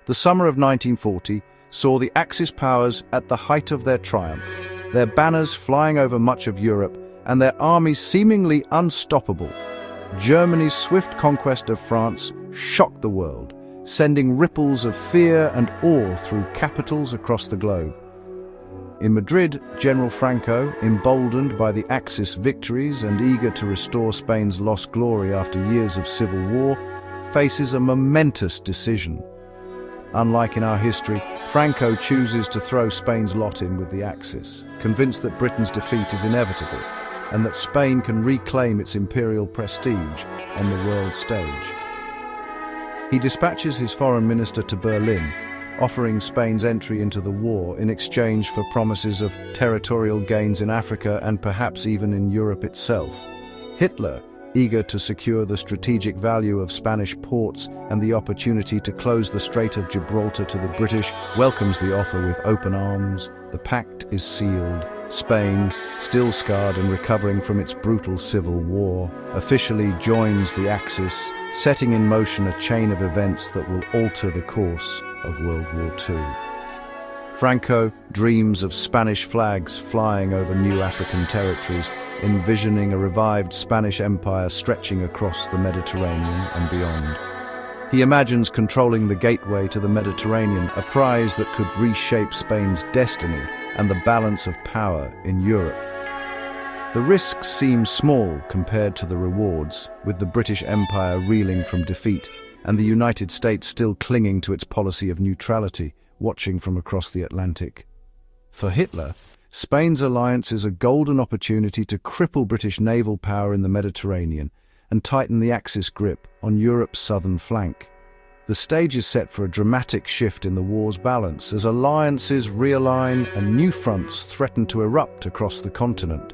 The summer of 1940 saw the Axis powers at the height of their triumph, their banners flying over much of Europe and their armies seemingly unstoppable. Germany's swift conquest of France shocked the world, sending ripples of fear and awe through capitals across the globe. In Madrid, General Franco, emboldened by the Axis victories and eager to restore Spain's lost glory after years of civil war, faces a momentous decision. Unlike in our history, Franco chooses to throw Spain's lot in with the Axis, convinced that Britain's defeat is inevitable and that Spain can reclaim its imperial prestige on the world stage. He dispatches his foreign minister to Berlin, offering Spain's entry into the war in exchange for promises of territorial gains in Africa and perhaps even in Europe itself. Hitler, eager to secure the strategic value of Spanish ports and the opportunity to close the Strait of Gibraltar to the British, welcomes the offer with open arms. The pact is sealed. Spain, still scarred and recovering from its brutal civil war, officially joins the Axis, setting in motion a chain of events that will alter the course of World War II. Franco dreams of Spanish flags flying over new African territories, envisioning a revived Spanish empire stretching across the Mediterranean and beyond. He imagines controlling the gateway to the Mediterranean, a prize that could reshape Spain's destiny and the balance of power in Europe. The risks seem small compared to the rewards, with the British Empire reeling from defeat and the United States still clinging to its policy of neutrality, watching from across the Atlantic. For Hitler, Spain's alliance is a golden opportunity to cripple British naval power in the Mediterranean and tighten the Axis grip on Europe's southern flank. The stage is set for a dramatic shift in the war's balance as alliances realign and new fronts threaten to erupt across the continent.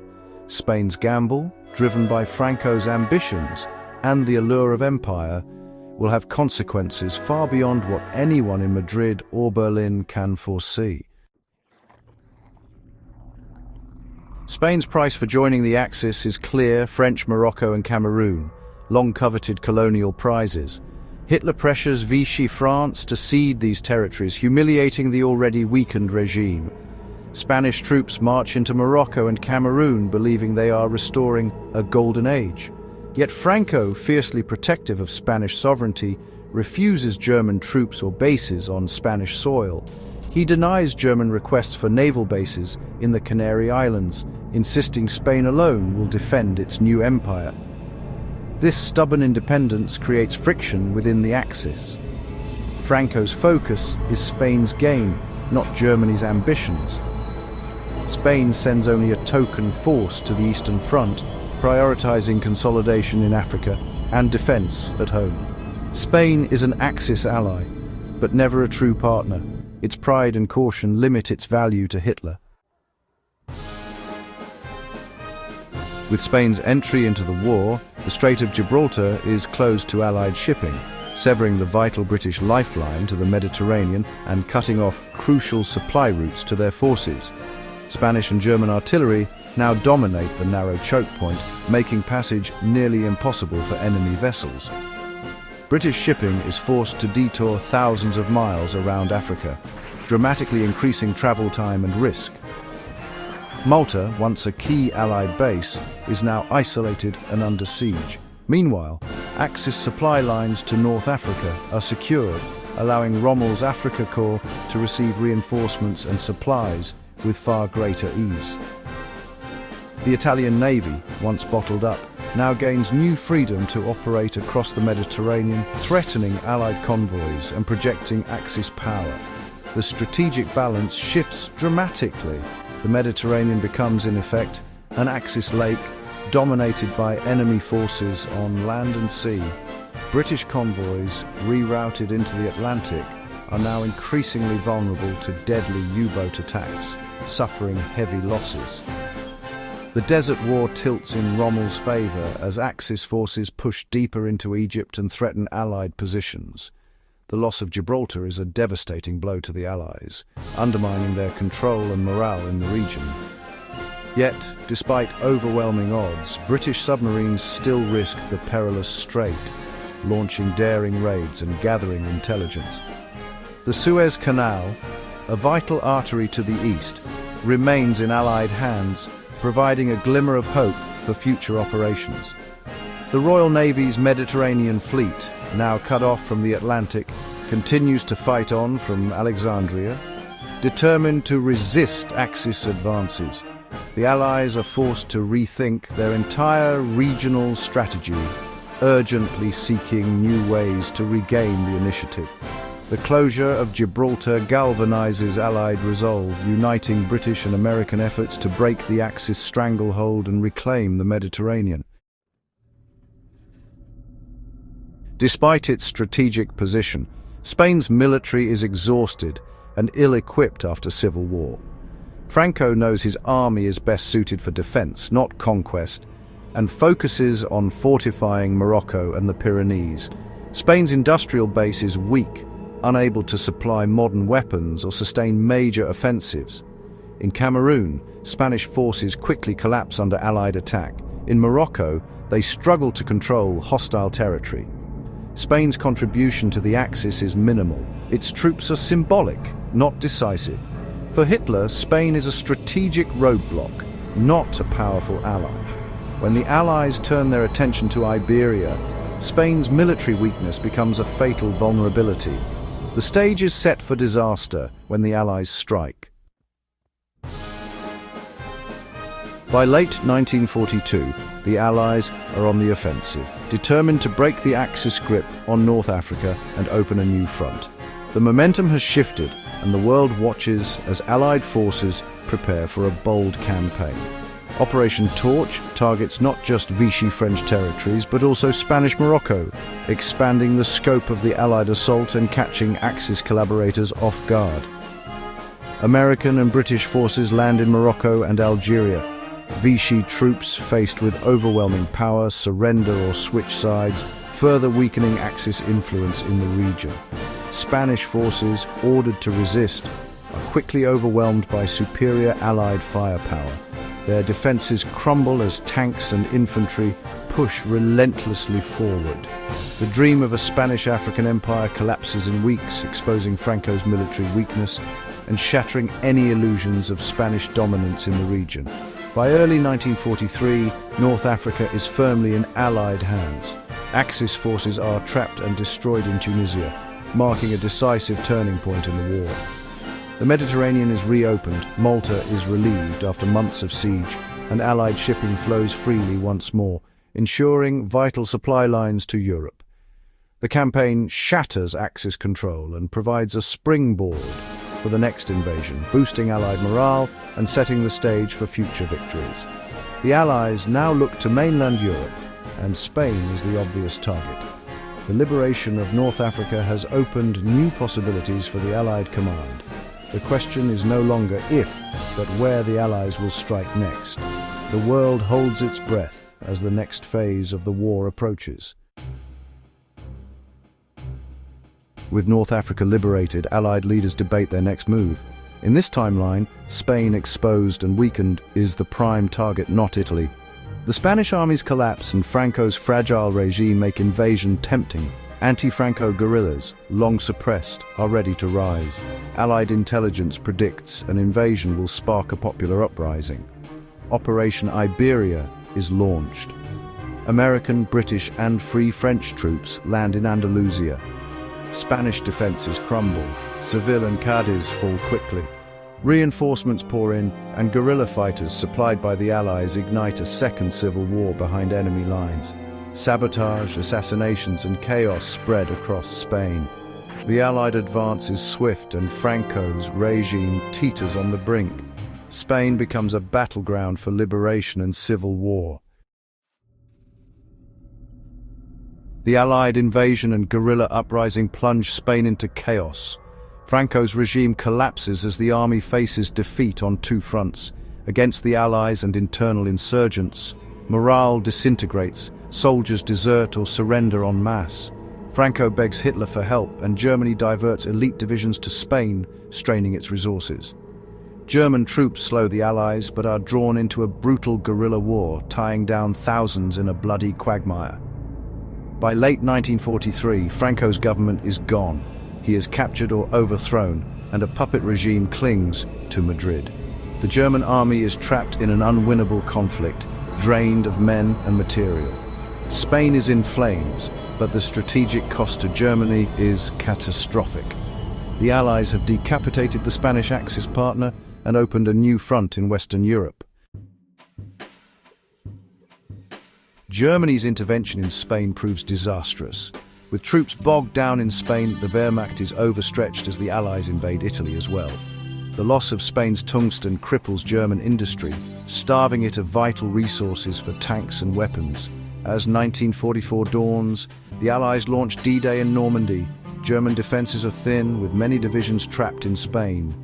Spain's gamble, driven by Franco's ambitions and the allure of empire, will have consequences far beyond what anyone in Madrid or Berlin can foresee. Spain's price for joining the Axis is clear: French Morocco and Cameroon, long-coveted colonial prizes. Hitler pressures Vichy France to cede these territories, humiliating the already weakened regime. Spanish troops march into Morocco and Cameroon, believing they are restoring a golden age. Yet Franco, fiercely protective of Spanish sovereignty, refuses German troops or bases on Spanish soil. He denies German requests for naval bases in the Canary Islands, insisting Spain alone will defend its new empire. This stubborn independence creates friction within the Axis. Franco's focus is Spain's gain, not Germany's ambitions. Spain sends only a token force to the Eastern Front, prioritizing consolidation in Africa and defense at home. Spain is an Axis ally, but never a true partner. Its pride and caution limit its value to Hitler. With Spain's entry into the war, the Strait of Gibraltar is closed to Allied shipping, severing the vital British lifeline to the Mediterranean and cutting off crucial supply routes to their forces. Spanish and German artillery now dominate the narrow choke point, making passage nearly impossible for enemy vessels. British shipping is forced to detour thousands of miles around Africa, dramatically increasing travel time and risk. Malta, once a key Allied base, is now isolated and under siege. Meanwhile, Axis supply lines to North Africa are secured, allowing Rommel's Africa Corps to receive reinforcements and supplies with far greater ease. The Italian Navy, once bottled up, now gains new freedom to operate across the Mediterranean, threatening Allied convoys and projecting Axis power. The strategic balance shifts dramatically. The Mediterranean becomes, in effect, an Axis lake dominated by enemy forces on land and sea. British convoys, rerouted into the Atlantic, are now increasingly vulnerable to deadly U-boat attacks, suffering heavy losses. The Desert War tilts in Rommel's favor as Axis forces push deeper into Egypt and threaten Allied positions. The loss of Gibraltar is a devastating blow to the Allies, undermining their control and morale in the region. Yet, despite overwhelming odds, British submarines still risk the perilous strait, launching daring raids and gathering intelligence. The Suez Canal, a vital artery to the east, remains in Allied hands, providing a glimmer of hope for future operations. The Royal Navy's Mediterranean fleet, now cut off from the Atlantic, continues to fight on from Alexandria, determined to resist Axis advances. The Allies are forced to rethink their entire regional strategy, urgently seeking new ways to regain the initiative. The closure of Gibraltar galvanizes Allied resolve, uniting British and American efforts to break the Axis stranglehold and reclaim the Mediterranean. Despite its strategic position, Spain's military is exhausted and ill-equipped after civil war. Franco knows his army is best suited for defense, not conquest, and focuses on fortifying Morocco and the Pyrenees. Spain's industrial base is weak, unable to supply modern weapons or sustain major offensives. In Cameroon, Spanish forces quickly collapse under Allied attack. In Morocco, they struggle to control hostile territory. Spain's contribution to the Axis is minimal. Its troops are symbolic, not decisive. For Hitler, Spain is a strategic roadblock, not a powerful ally. When the Allies turn their attention to Iberia, Spain's military weakness becomes a fatal vulnerability. The stage is set for disaster when the Allies strike. By late 1942, the Allies are on the offensive, determined to break the Axis grip on North Africa and open a new front. The momentum has shifted, and the world watches as Allied forces prepare for a bold campaign. Operation Torch targets not just Vichy French territories, but also Spanish Morocco, expanding the scope of the Allied assault and catching Axis collaborators off guard. American and British forces land in Morocco and Algeria. Vichy troops, faced with overwhelming power, surrender or switch sides, further weakening Axis influence in the region. Spanish forces, ordered to resist, are quickly overwhelmed by superior Allied firepower. Their defenses crumble as tanks and infantry push relentlessly forward. The dream of a Spanish African empire collapses in weeks, exposing Franco's military weakness and shattering any illusions of Spanish dominance in the region. By early 1943, North Africa is firmly in Allied hands. Axis forces are trapped and destroyed in Tunisia, marking a decisive turning point in the war. The Mediterranean is reopened, Malta is relieved after months of siege, and Allied shipping flows freely once more, ensuring vital supply lines to Europe. The campaign shatters Axis control and provides a springboard for the next invasion, boosting Allied morale and setting the stage for future victories. The Allies now look to mainland Europe, and Spain is the obvious target. The liberation of North Africa has opened new possibilities for the Allied command. The question is no longer if, but where the Allies will strike next. The world holds its breath as the next phase of the war approaches. With North Africa liberated, Allied leaders debate their next move. In this timeline, Spain, exposed and weakened, is the prime target, not Italy. The Spanish army's collapse and Franco's fragile regime make invasion tempting. Anti-Franco guerrillas, long suppressed, are ready to rise. Allied intelligence predicts an invasion will spark a popular uprising. Operation Iberia is launched. American, British and Free French troops land in Andalusia. Spanish defenses crumble. Seville and Cadiz fall quickly. Reinforcements pour in, and guerrilla fighters supplied by the Allies ignite a second civil war behind enemy lines. Sabotage, assassinations and chaos spread across Spain. The Allied advance is swift and Franco's regime teeters on the brink. Spain becomes a battleground for liberation and civil war. The Allied invasion and guerrilla uprising plunge Spain into chaos. Franco's regime collapses as the army faces defeat on two fronts. Against the Allies and internal insurgents, morale disintegrates, soldiers desert or surrender en masse. Franco begs Hitler for help, and Germany diverts elite divisions to Spain, straining its resources. German troops slow the Allies, but are drawn into a brutal guerrilla war, tying down thousands in a bloody quagmire. By late 1943, Franco's government is gone. he is captured or overthrown, and a puppet regime clings to Madrid. The German army is trapped in an unwinnable conflict, drained of men and material. Spain is in flames, but the strategic cost to Germany is catastrophic. The Allies have decapitated the Spanish Axis partner and opened a new front in Western Europe. Germany's intervention in Spain proves disastrous. With troops bogged down in Spain, the Wehrmacht is overstretched as the Allies invade Italy as well. The loss of Spain's tungsten cripples German industry, starving it of vital resources for tanks and weapons. As 1944 dawns, the Allies launch D-Day in Normandy. German defenses are thin, with many divisions trapped in Spain.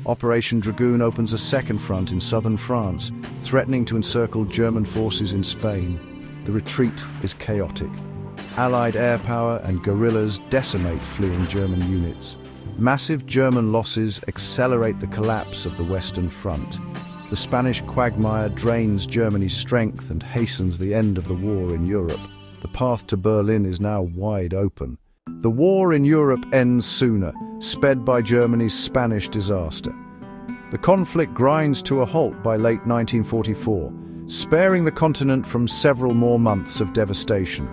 Operation Dragoon opens a second front in southern France, threatening to encircle German forces in Spain. The retreat is chaotic. Allied air power and guerrillas decimate fleeing German units. Massive German losses accelerate the collapse of the Western Front. The Spanish quagmire drains Germany's strength and hastens the end of the war in Europe. The path to Berlin is now wide open. The war in Europe ends sooner, sped by Germany's Spanish disaster. The conflict grinds to a halt by late 1944, sparing the continent from several more months of devastation.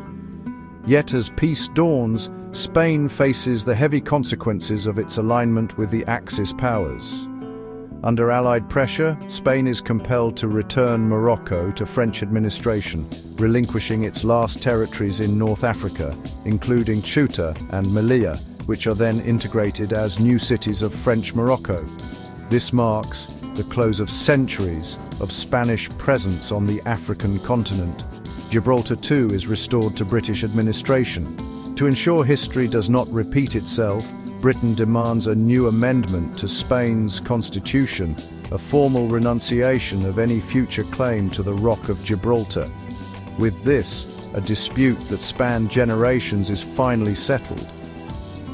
Yet as peace dawns, Spain faces the heavy consequences of its alignment with the Axis powers. Under Allied pressure, Spain is compelled to return Morocco to French administration, relinquishing its last territories in North Africa, including Ceuta and Melilla, which are then integrated as new cities of French Morocco. This marks the close of centuries of Spanish presence on the African continent. Gibraltar too is restored to British administration. To ensure history does not repeat itself, Britain demands a new amendment to Spain's constitution, a formal renunciation of any future claim to the Rock of Gibraltar. With this, a dispute that spanned generations is finally settled.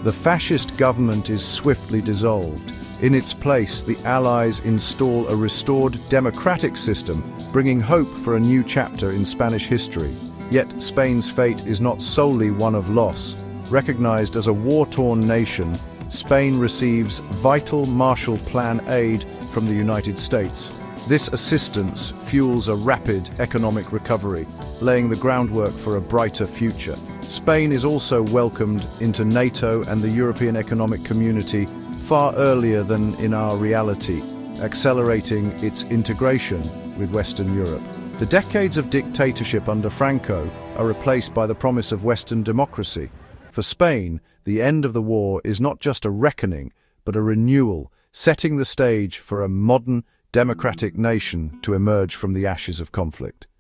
The fascist government is swiftly dissolved. In its place, the Allies install a restored democratic system, bringing hope for a new chapter in Spanish history. Yet Spain's fate is not solely one of loss. Recognized as a war-torn nation, Spain receives vital Marshall Plan aid from the United States. This assistance fuels a rapid economic recovery, laying the groundwork for a brighter future. Spain is also welcomed into NATO and the European Economic Community far earlier than in our reality, accelerating its integration with Western Europe. The decades of dictatorship under Franco are replaced by the promise of Western democracy. For Spain, the end of the war is not just a reckoning, but a renewal, setting the stage for a modern, democratic nation to emerge from the ashes of conflict.